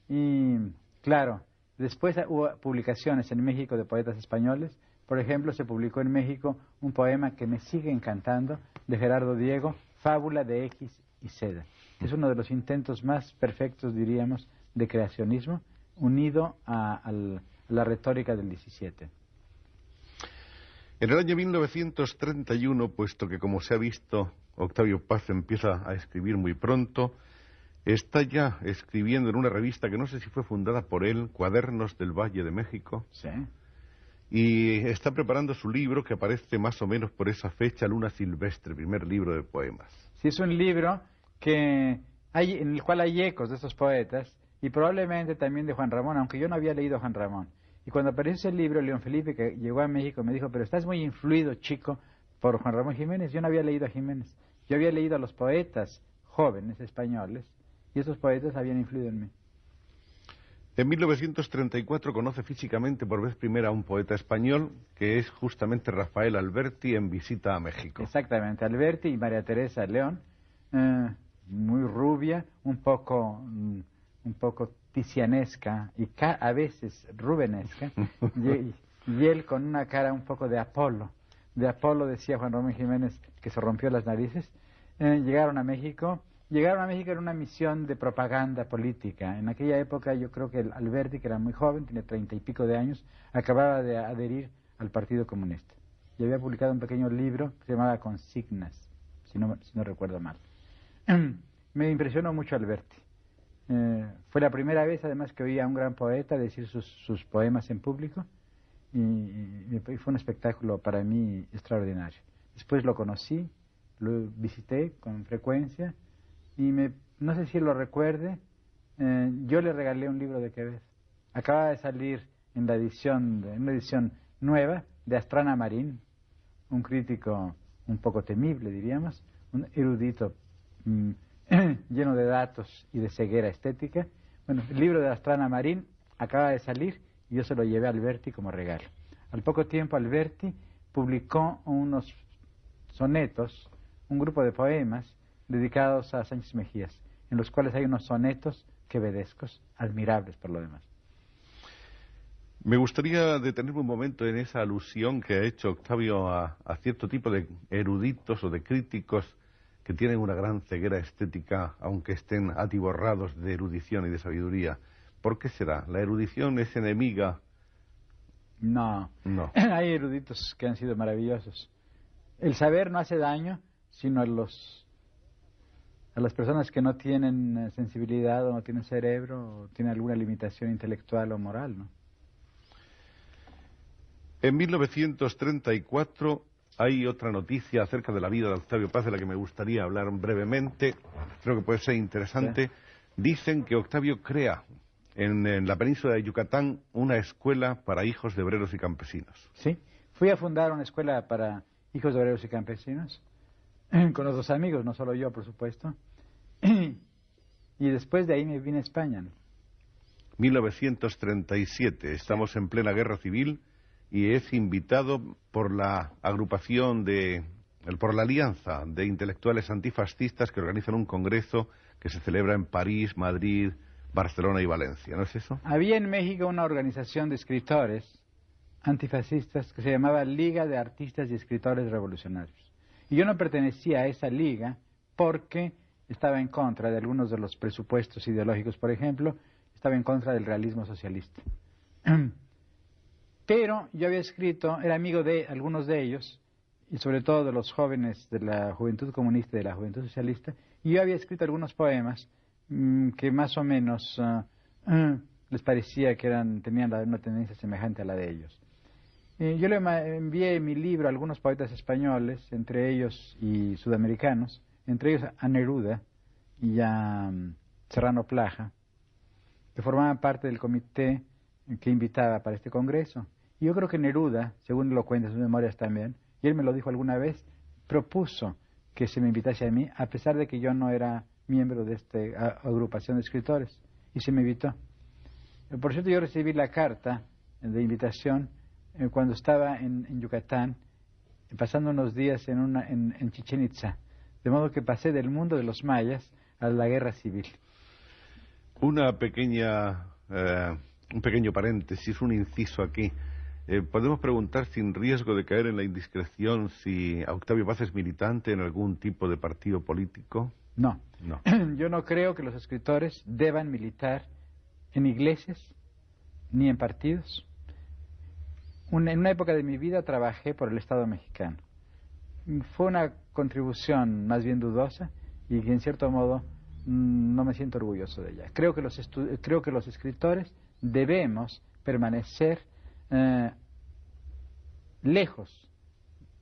Y claro, después hubo publicaciones en México de poetas españoles. Por ejemplo, se publicó en México un poema que me sigue encantando, de Gerardo Diego, Fábula de X y Seda. Es uno de los intentos más perfectos, diríamos, de creacionismo, unido a la retórica del 17. En el año 1931, puesto que, como se ha visto, Octavio Paz empieza a escribir muy pronto, está ya escribiendo en una revista que no sé si fue fundada por él, Cuadernos del Valle de México. Sí. Y está preparando su libro, que aparece más o menos por esa fecha, Luna Silvestre, primer libro de poemas. Sí, es un libro en el cual hay ecos de estos poetas, y probablemente también de Juan Ramón, aunque yo no había leído a Juan Ramón. Y cuando apareció ese libro, León Felipe, que llegó a México, me dijo, pero estás muy influido, chico, por Juan Ramón Jiménez. Yo no había leído a Jiménez. Yo había leído a los poetas jóvenes españoles, y esos poetas habían influido en mí. En 1934 conoce físicamente por vez primera a un poeta español, que es justamente Rafael Alberti, en visita a México. Exactamente, Alberti y María Teresa León, muy rubia, un poco ticianesca y a veces rubenesca, y él con una cara un poco de Apolo. De Apolo, decía Juan Ramón Jiménez, que se rompió las narices. Llegaron a México en una misión de propaganda política. En aquella época yo creo que Alberti, que era muy joven, tiene 30 y pico de años, acababa de adherir al Partido Comunista. Y había publicado un pequeño libro que se llamaba Consignas, si no recuerdo mal. Me impresionó mucho Alberti. Fue la primera vez, además, que oía a un gran poeta decir sus poemas en público, y fue un espectáculo para mí extraordinario. Después lo conocí, lo visité con frecuencia, y no sé si lo recuerde, yo le regalé un libro de Quevedo. Acaba de salir en una edición nueva de Astrana Marín, un crítico un poco temible, diríamos, un erudito lleno de datos y de ceguera estética. Bueno, el libro de Astrana Marín acaba de salir y yo se lo llevé a Alberti como regalo. Al poco tiempo Alberti publicó unos sonetos, un grupo de poemas dedicados a Sánchez Mejías, en los cuales hay unos sonetos quevedescos, admirables por lo demás. Me gustaría detenerme un momento en esa alusión que ha hecho Octavio a cierto tipo de eruditos o de críticos que tienen una gran ceguera estética, aunque estén atiborrados de erudición y de sabiduría. ¿Por qué será? ¿La erudición es enemiga? No. No. Hay eruditos que han sido maravillosos. El saber no hace daño, sino a las personas que no tienen sensibilidad o no tienen cerebro o tienen alguna limitación intelectual o moral, ¿no? En 1934 hay otra noticia acerca de la vida de Octavio Paz de la que me gustaría hablar brevemente. Creo que puede ser interesante. Sí. Dicen que Octavio crea en la península de Yucatán una escuela para hijos de obreros y campesinos. Sí, fui a fundar una escuela para hijos de obreros y campesinos con los dos amigos, no solo yo, por supuesto. Y después de ahí me vine a España, ¿no? 1937, estamos en plena guerra civil y es invitado por la agrupación por la alianza de intelectuales antifascistas que organizan un congreso que se celebra en París, Madrid, Barcelona y Valencia, ¿no es eso? Había en México una organización de escritores antifascistas que se llamaba Liga de Artistas y Escritores Revolucionarios. Y yo no pertenecía a esa liga porque estaba en contra de algunos de los presupuestos ideológicos, por ejemplo, estaba en contra del realismo socialista. Pero yo había escrito, era amigo de algunos de ellos, y sobre todo de los jóvenes de la Juventud Comunista y de la Juventud Socialista, y yo había escrito algunos poemas que más o menos les parecía que tenían una tendencia semejante a la de ellos. Yo le envié mi libro a algunos poetas españoles, entre ellos y sudamericanos, entre ellos a Neruda y a Serrano Plaja, que formaban parte del comité que invitaba para este congreso. Y yo creo que Neruda, según lo cuenta en sus memorias también, y él me lo dijo alguna vez, propuso que se me invitase a mí, a pesar de que yo no era miembro de esta agrupación de escritores, y se me invitó. Por cierto, yo recibí la carta de invitación cuando estaba en Yucatán, pasando unos días en Chichén Itzá, de modo que pasé del mundo de los mayas a la guerra civil. Una pequeña, un pequeño paréntesis, un inciso aquí. Podemos preguntar, sin riesgo de caer en la indiscreción, si Octavio Paz es militante en algún tipo de partido político. No. No. Yo no creo que los escritores deban militar en iglesias ni en partidos. En una época de mi vida trabajé por el Estado mexicano. Fue una contribución más bien dudosa y que en cierto modo no me siento orgulloso de ella. Creo que los escritores debemos permanecer lejos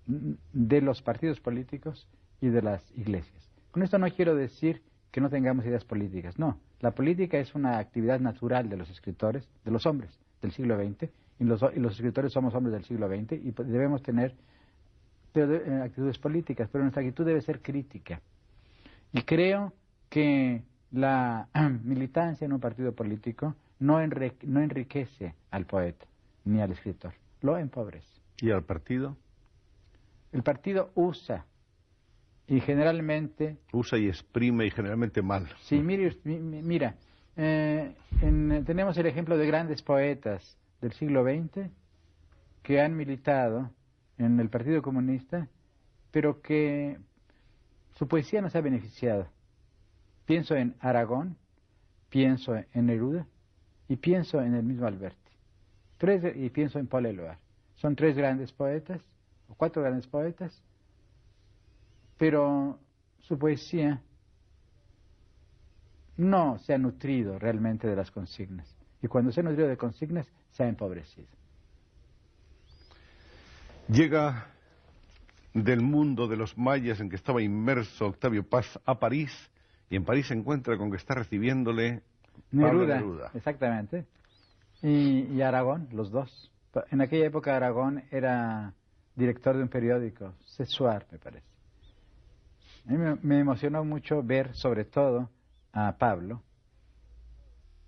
de los partidos políticos y de las iglesias. Con esto no quiero decir que no tengamos ideas políticas, no. La política es una actividad natural de los escritores, de los hombres del siglo XX, y los escritores somos hombres del siglo XX y debemos tener actitudes políticas, pero nuestra actitud debe ser crítica. Y creo que la militancia en un partido político no enriquece al poeta ni al escritor, lo empobrece. ¿Y al partido? El partido usa y generalmente... Usa y exprime y generalmente mal. Sí, mira, tenemos el ejemplo de grandes poetas del siglo XX que han militado en el Partido Comunista, pero que su poesía no se ha beneficiado. Pienso en Aragón, pienso en Neruda y pienso en el mismo Alberti. Y pienso en Paul Éluard. Son 3 grandes poetas, o 4 grandes poetas, pero su poesía no se ha nutrido realmente de las consignas. Y cuando se ha nutrido de consignas, se ha empobrecido. Llega del mundo de los mayas en que estaba inmerso Octavio Paz a París, y en París se encuentra con que está recibiéndole Pablo Neruda. Exactamente. Y Aragón, los dos. En aquella época Aragón era director de un periódico, Sesuar, me parece. A mí me emocionó mucho ver, sobre todo, a Pablo,